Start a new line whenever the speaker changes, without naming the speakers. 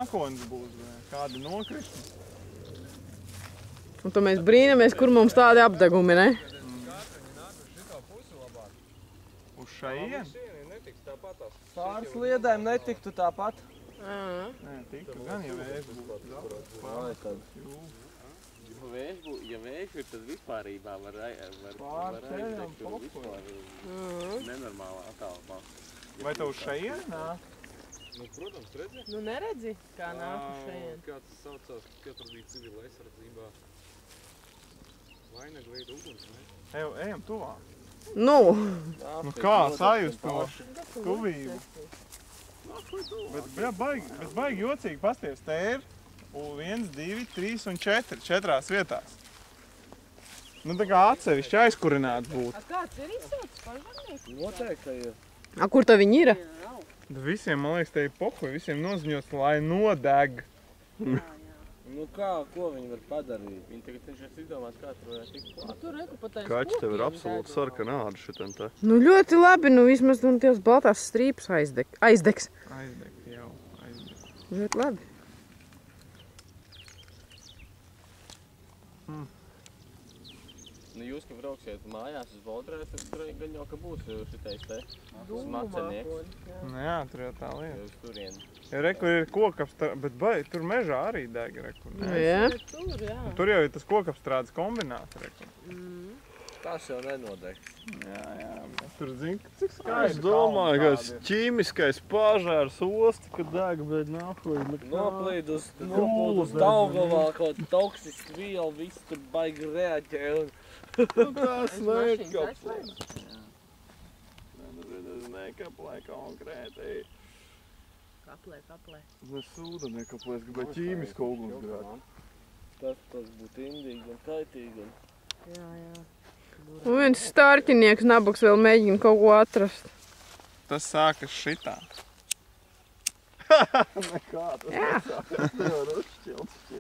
Mākonis būs, kādi nokrišņi.
Un tad mēs brīnamies, kur mums tādi apdegumi, ne?
Uz šaien?
Pāris liedēm netiktu tāpat.
Nē, tiktu gan, ja vējš būtu.
Ja vējš ir, tad vispārībā var
Pārceļam
vispār nenormālā attālumā.
Vai tev uz šaien nāk?
Nu, protams, redzi?
Nu, neredzi, kā nāk uz šajien.
Kā tas saucās, ka pieturdīja civila aizsardzībā. Vainaga veida uguns, ne?
Ejam tuvāk.
Nu!
Nu kā, sajust to tuvību? Bet baigi jocīgi pasties. Te ir 1, 2, 3 un 4. 4 vietās. Nu tā kā atsevišķi aizkurināts būtu.
A kāds ir izsaucis pašdarnieks?
Noteikti ir.
A kur tā viņi ir?
Visiem, man liekas, te ir pohuj, visiem noziņots, lai nodeg.
Nu kā, ko viņi var padarīt?
Viņi tagad cenšas izdomāt, kā tur varētu tikt klāt.
Tur reku patais
Kaķis tev ir absolūti sarkana āda šitam te.
Nu ļoti labi, nu vismaz nu tās baltās strīpas aizdegs.
Aizdeg, jau, aizdeg.
Ļoti labi.
Nu jūs, ka brauksiet mājās uz Boldrē, tad gan jau, ka būs šitais te smacenieks.
Nu jā, tur jau tā lieta.
Uz turieni.
Ja rekur ir kokapstrādes, bet tur mežā arī deg rekur.
Nu jā.
Tur jau ir tas kokapstrādes kombināts rekur.
Tas jau nenodegs.
Jā, tur zin, cik
Es
skaidri.
domāju, ka tas ķīmiskais pāžārs osti, kad deg, bet nahuj.
Noplīd uz Daugavā kaut toksisku vielu, viss tur baigi reaģē un...
Tas
nekaplē.
Es nekaplē konkrēti.
Kaplē.
Es sūda nekaplē, es gribēju ķīmisko ugunsgrādu.
Tas būtu indīgi un kaitīgi.
Jā. Un viens stārķinieks nabags vēl mēģina kaut ko atrast.
Tas sākas šitā.
Nekā, tas nesākas. Tas nevar uzšķilt.